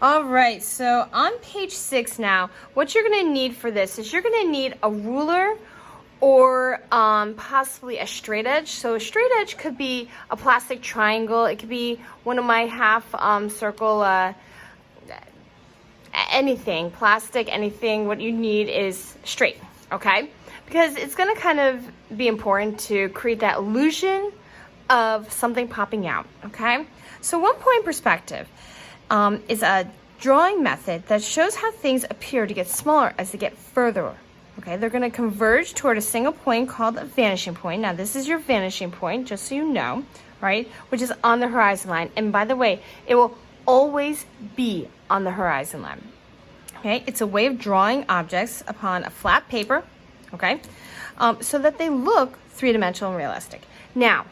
All right, so on page 6 now, what you're going to need for this is you're going to need a ruler or possibly a straight edge. So a straight edge could be a plastic triangle. It could be one of my half circle, anything, plastic, anything. What you need is straight, okay? Because it's going to kind of be important to create that illusion of something popping out, okay? So 1-point perspective is a drawing method that shows how things appear to get smaller as they get further. Okay, they're going to converge toward a single point called a vanishing point. Now, this is your vanishing point, just so you know, right? Which is on the horizon line. And by the way, it will always be on the horizon line. Okay, it's a way of drawing objects upon a flat paper, okay, so that they look three-dimensional and realistic. Now,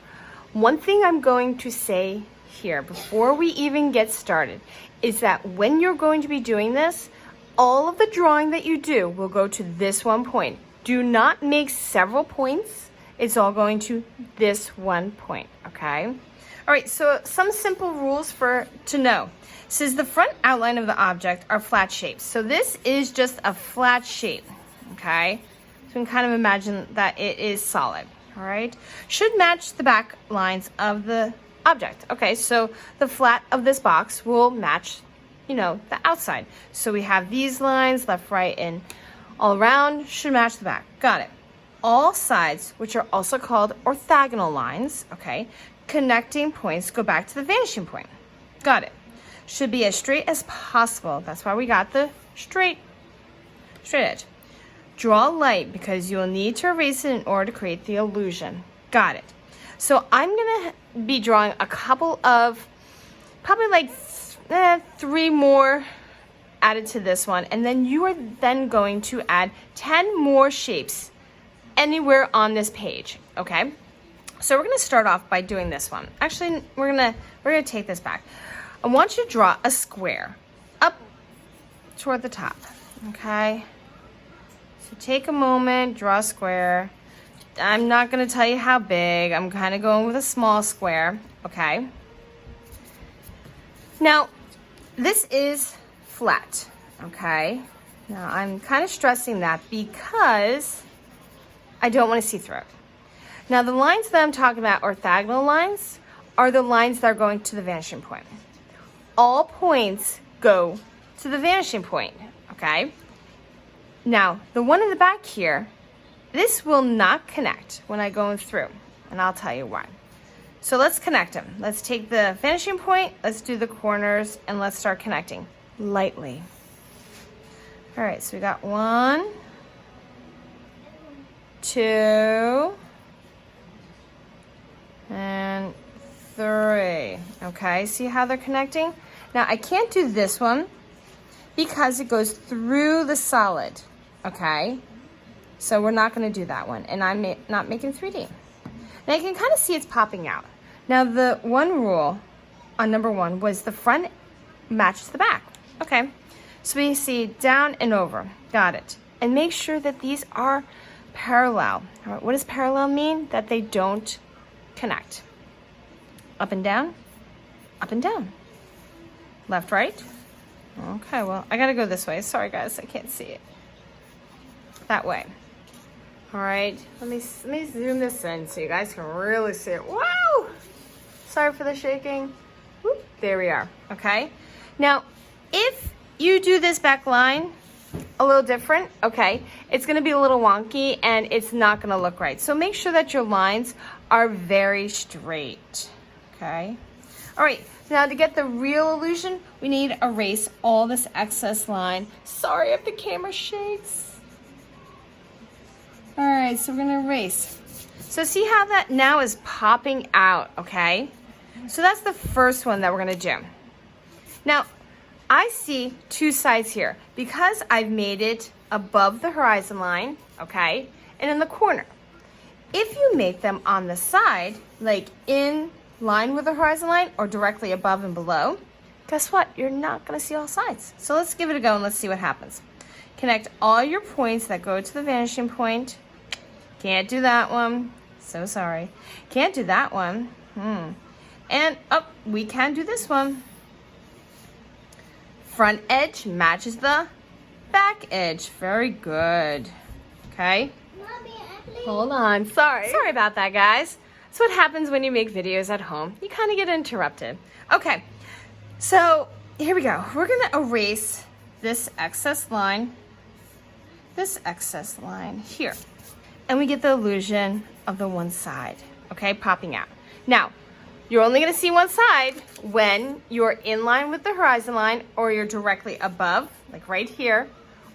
one thing I'm going to say here before we even get started is that when you're going to be doing this, all of the drawing that you do will go to this one point. Do not make several points. It's all going to this one point, okay? All right, so some simple rules to know. Says the front outline of the object are flat shapes. So this is just a flat shape, okay? So you can kind of imagine that it is solid, all right? Should match the back lines of the object. Okay, so the flat of this box will match, you know, the outside. So we have these lines, left, right, and all around should match the back. Got it. All sides, which are also called orthogonal lines, okay, connecting points go back to the vanishing point. Got it. Should be as straight as possible. That's why we got the straight edge. Draw light because you'll need to erase it in order to create the illusion. Got it. So I'm going to be drawing a couple of, probably like 3 more added to this one. And then you are then going to add 10 more shapes anywhere on this page, okay? So we're going to start off by doing this one. Actually, we're going to take this back. I want you to draw a square up toward the top, okay? So take a moment, draw a square. I'm not going to tell you how big. I'm kind of going with a small square, okay? Now, this is flat, okay? Now, I'm kind of stressing that because I don't want to see through it. Now, the lines that I'm talking about, orthogonal lines, are the lines that are going to the vanishing point. All points go to the vanishing point, okay? Now, the one in the back here, this will not connect when I go through, and I'll tell you why. So let's connect them. Let's take the vanishing point, let's do the corners, and let's start connecting lightly. All right, so we got 1, 2, and 3. Okay, see how they're connecting? Now, I can't do this one because it goes through the solid, okay? So we're not going to do that one, and I'm not making 3D. Now, you can kind of see it's popping out. Now, the one rule on number 1 was the front matches the back. Okay, so we see down and over. Got it. And make sure that these are parallel. All right, what does parallel mean? That they don't connect. Up and down, up and down. Left, right. Okay, well, I gotta go this way. Sorry, guys, I can't see it. That way. All right, let me zoom this in so you guys can really see it. Wow! Sorry for the shaking. Whoop, there we are, okay? Now, if you do this back line a little different, okay, it's gonna be a little wonky and it's not gonna look right. So make sure that your lines are very straight, okay? All right, now to get the real illusion, we need to erase all this excess line. Sorry if the camera shakes. All right, so we're gonna erase. So see how that now is popping out, okay? So that's the first one that we're gonna do. Now, I see 2 sides here because I've made it above the horizon line, okay? And in the corner. If you make them on the side, like in line with the horizon line or directly above and below, guess what? You're not gonna see all sides. So let's give it a go and let's see what happens. Connect all your points that go to the vanishing point. Can't do that one. So sorry. Can't do that one. And we can do this one. front edge matches the back edge. Very good. Okay. Hold on. Sorry about that, guys. That's what happens when you make videos at home. You kind of get interrupted. Okay. So here we go. We're going to erase this excess line here. And we get the illusion of the one side, okay, popping out. Now, you're only going to see one side when you're in line with the horizon line, or you're directly above, like right here,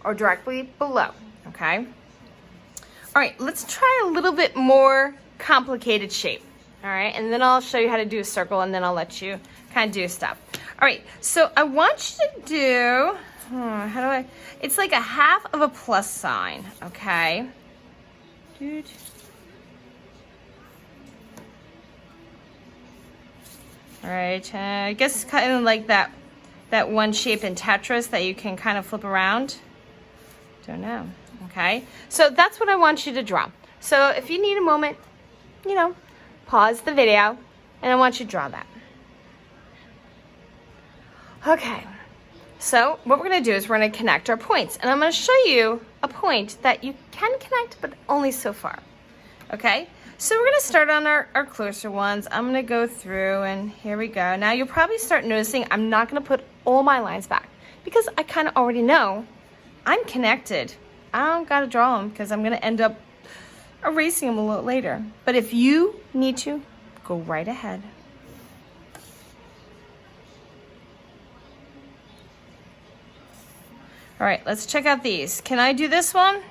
or directly below, okay? All right, let's try a little bit more complicated shape, all right? And then I'll show you how to do a circle, and then I'll let you kind of do stuff. All right, so I want you to do, it's like a half of a plus sign, okay? Dude. All right, I guess it's kind of like that one shape in Tetris that you can kind of flip around. Don't know, okay? So that's what I want you to draw. So if you need a moment, you know, pause the video, and I want you to draw that. Okay, so what we're gonna do is we're gonna connect our points, and I'm gonna show you a point that you can connect, but only so far, okay? So we're gonna start on our closer ones. I'm gonna go through, and here we go. Now you'll probably start noticing I'm not gonna put all my lines back because I kind of already know I'm connected. I don't gotta draw them because I'm gonna end up erasing them a little later. But if you need to, go right ahead. All right, let's check out these. Can I do this one?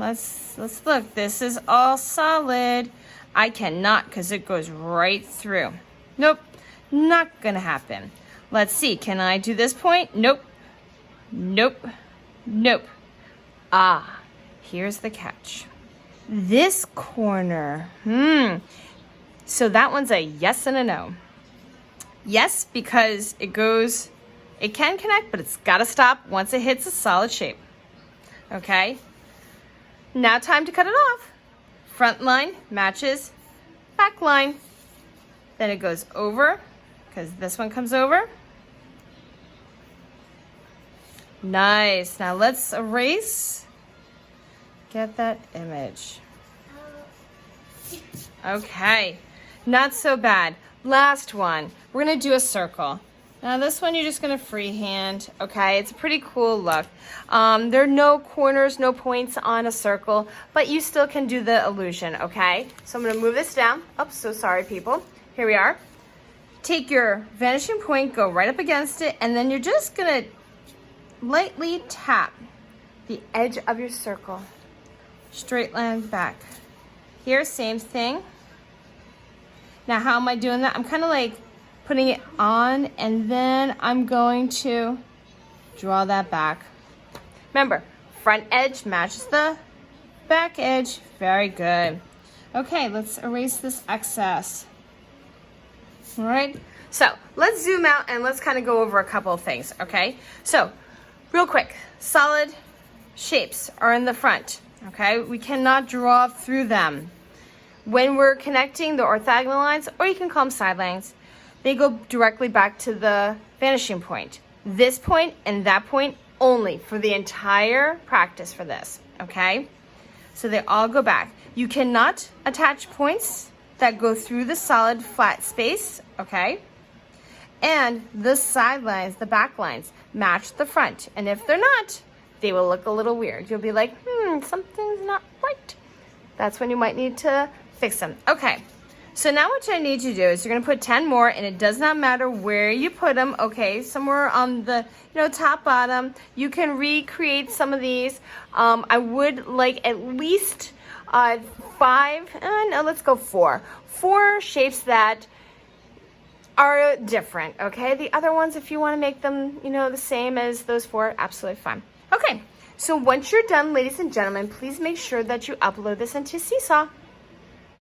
Let's look. This is all solid. I cannot because it goes right through. Nope, not gonna happen. Let's see, can I do this point? Nope, nope, nope. Ah, here's the catch. This corner, so that one's a yes and a no. Yes, because it can connect, but it's gotta stop once it hits a solid shape. Okay, now time to cut it off. Front line matches back line. Then it goes over, because this one comes over. Nice, now let's erase. Get that image. Okay, not so bad. Last one, we're gonna do a circle. Now this one you're just gonna freehand, okay? It's a pretty cool look. There are no corners, no points on a circle, but you still can do the illusion, okay? So I'm gonna move this down. Oh, so sorry people. Here we are. Take your vanishing point, go right up against it, and then you're just gonna lightly tap the edge of your circle. Straight line back. Here, same thing. Now how am I doing that? I'm kind of like putting it on, and then I'm going to draw that back. Remember, front edge matches the back edge. Very good. Okay, let's erase this excess. All right, so let's zoom out and let's kind of go over a couple of things, okay? So, real quick, solid shapes are in the front, okay? We cannot draw through them. When we're connecting the orthogonal lines, or you can call them side lines, they go directly back to the vanishing point. This point and that point only for the entire practice for this, okay? So they all go back. You cannot attach points that go through the solid flat space, okay? And the side lines, the back lines, match the front. And if they're not, they will look a little weird. You'll be like, something's not right. That's when you might need to fix them. Okay. So now what I need you to do is you're going to put 10 more, and it does not matter where you put them, okay? Somewhere on the, top, bottom. You can recreate some of these. I would like at least 5, no, let's go 4. 4 shapes that are different, okay? The other ones, if you want to make them, the same as those 4, absolutely fine. Okay, so once you're done, ladies and gentlemen, please make sure that you upload this into Seesaw.